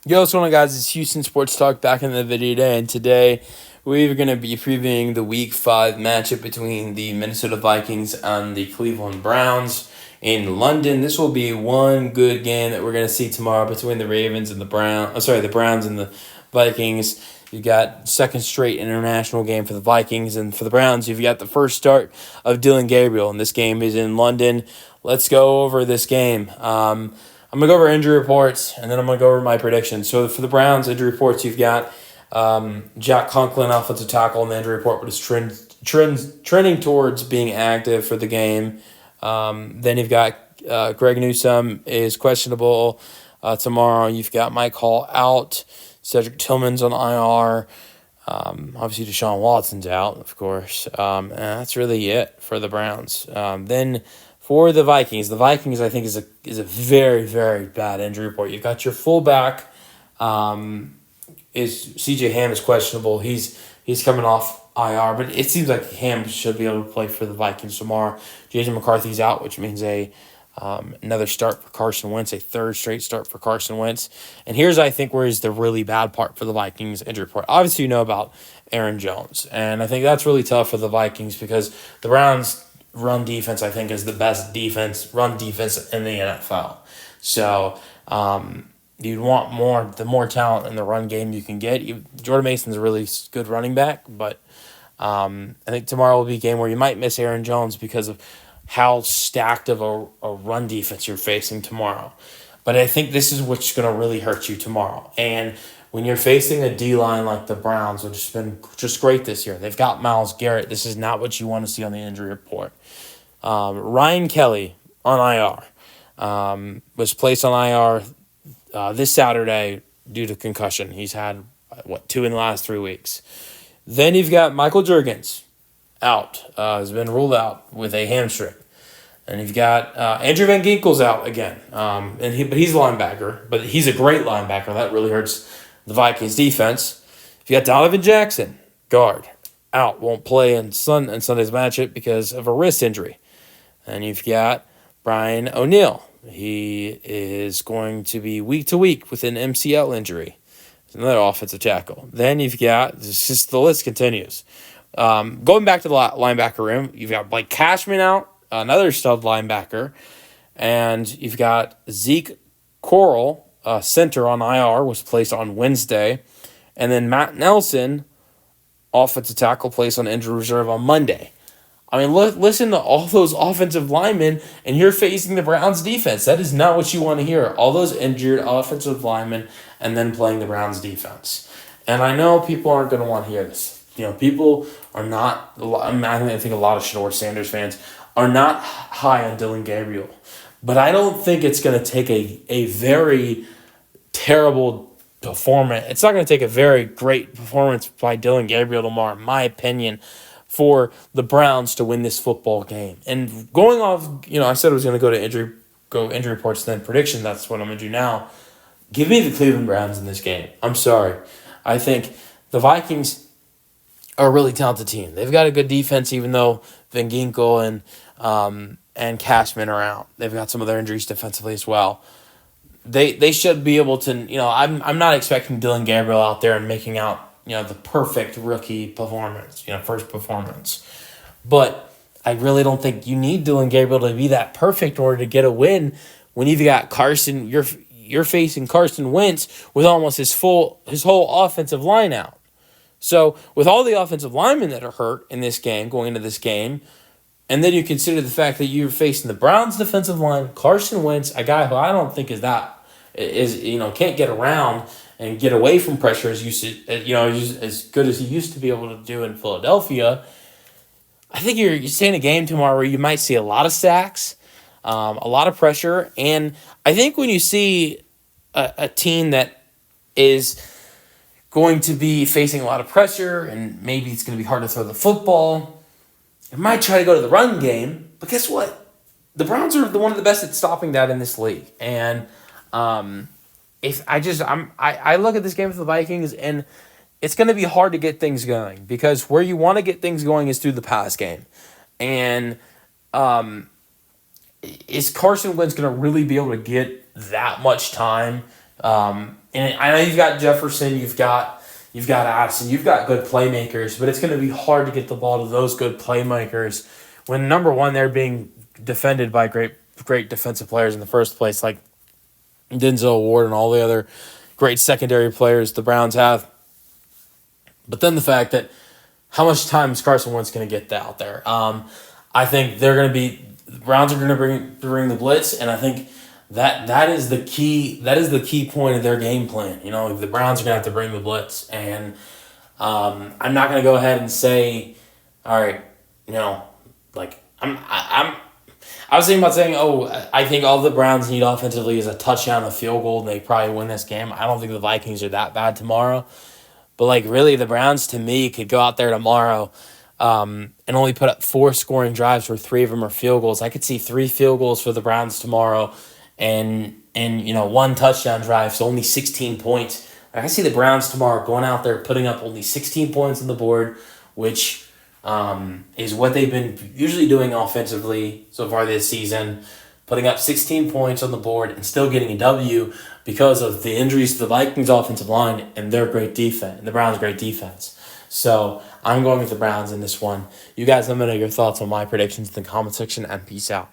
Yo, what's going on, guys? It's Houston Sports Talk back in the video today, and today we're going to be previewing the Week 5 matchup between the Minnesota Vikings and the Cleveland Browns in London. This will be one good game that we're going to see tomorrow between the Ravens and the the Browns and the Vikings. You got second straight international game for the Vikings, and for the Browns, you've got the first start of Dylan Gabriel, and this game is in London. Let's go over this game. I'm going to go over injury reports, and then I'm going to go over my predictions. So for the Browns injury reports, you've got Jack Conklin, offensive tackle, in the injury report, but is trending towards being active for the game. Then you've got Greg Newsome is questionable tomorrow. You've got Mike Hall out. Cedric Tillman's on IR. Obviously, Deshaun Watson's out, of course. And that's really it for the Browns. Then for the Vikings I think is a very, very bad injury report. You've got your fullback is CJ Ham is questionable. He's coming off IR, but it seems like Ham should be able to play for the Vikings tomorrow. JJ McCarthy's out, which means another start for Carson Wentz, a third straight start for Carson Wentz. And here's, I think, where is the really bad part for the Vikings injury report. Obviously, you know about Aaron Jones, and I think that's really tough for the Vikings because the Browns' run defense, I think, is the best run defense in the NFL. So you'd want the more talent in the run game you can get. Jordan Mason's a really good running back, but I think tomorrow will be a game where you might miss Aaron Jones because of how stacked of a run defense you're facing tomorrow. But I think this is what's going to really hurt you tomorrow. And when you're facing a D-line like the Browns, which has been just great this year, they've got Myles Garrett. This is not what you want to see on the injury report. Ryan Kelly on IR was placed on IR this Saturday due to concussion. He's had, 2 in the last 3 weeks. Then you've got Michael Jurgens out, has been ruled out with a hamstring. And you've got Andrew Van Ginkel's out again. But he's a linebacker, but he's a great linebacker. That really hurts the Vikings defense. You got Donovan Jackson, guard, out, won't play in Sunday's matchup because of a wrist injury. And you've got Brian O'Neill. He is going to be week to week with an MCL injury. It's another offensive tackle. Then you've got, just the list continues. Going back to the linebacker room, you've got Blake Cashman out, another stud linebacker. And you've got Zeke Corral, center on IR, was placed on Wednesday. And then Matt Nelson, offensive tackle, placed on injury reserve on Monday. I mean, listen to all those offensive linemen, and you're facing the Browns defense. That is not what you want to hear. All those injured offensive linemen and then playing the Browns defense. And I know people aren't going to want to hear this. People are not, I think a lot of Shador Sanders fans are not high on Dylan Gabriel. But I don't think it's going to take a very terrible performance. It's not going to take a very great performance by Dylan Gabriel tomorrow, in my opinion, for the Browns to win this football game. And going off, I said I was going to go injury reports, then prediction. That's what I'm going to do now. Give me the Cleveland Browns in this game. I'm sorry. I think the Vikings are a really talented team. They've got a good defense, even though Van Ginkel and Cashman are out. They've got some other injuries defensively as well. They should be able to. I'm not expecting Dylan Gabriel out there and making out the perfect rookie performance, first performance. But I really don't think you need Dylan Gabriel to be that perfect in order to get a win when you've got Carson. You're facing Carson Wentz with almost his whole offensive line out. So with all the offensive linemen that are hurt in this game, going into this game, and then you consider the fact that you're facing the Browns defensive line, Carson Wentz, a guy who I don't think can't get around and get away from pressure as good as he used to be able to do in Philadelphia. I think you're seeing a game tomorrow where you might see a lot of sacks, a lot of pressure, and I think when you see a team that is going to be facing a lot of pressure and maybe it's going to be hard to throw the football, it might try to go to the run game, but guess what? The Browns are one of the best at stopping that in this league, and I look at this game for the Vikings, and it's going to be hard to get things going because where you want to get things going is through the pass game. And is Carson Wentz going to really be able to get that much time And I know you've got Jefferson, you've got Addison, you've got good playmakers, but it's going to be hard to get the ball to those good playmakers when number one they're being defended by great defensive players in the first place, like Denzel Ward and all the other great secondary players the Browns have. But then the fact that how much time is Carson Wentz going to get out there? I think the Browns are going to bring the blitz, and I think that is the key. That is the key point of their game plan. The Browns are going to have to bring the blitz, and I'm not going to go ahead and say, all right, like I was thinking about saying, I think all the Browns need offensively is a touchdown, a field goal, and they probably win this game. I don't think the Vikings are that bad tomorrow. But, really, the Browns, to me, could go out there tomorrow and only put up 4 scoring drives where 3 of them are field goals. I could see 3 field goals for the Browns tomorrow and 1 touchdown drive, so only 16 points. I see the Browns tomorrow going out there putting up only 16 points on the board, which is what they've been usually doing offensively so far this season, putting up 16 points on the board and still getting a W because of the injuries to the Vikings offensive line and their great defense, and the Browns' great defense. So I'm going with the Browns in this one. You guys let me know your thoughts on my predictions in the comment section, and peace out.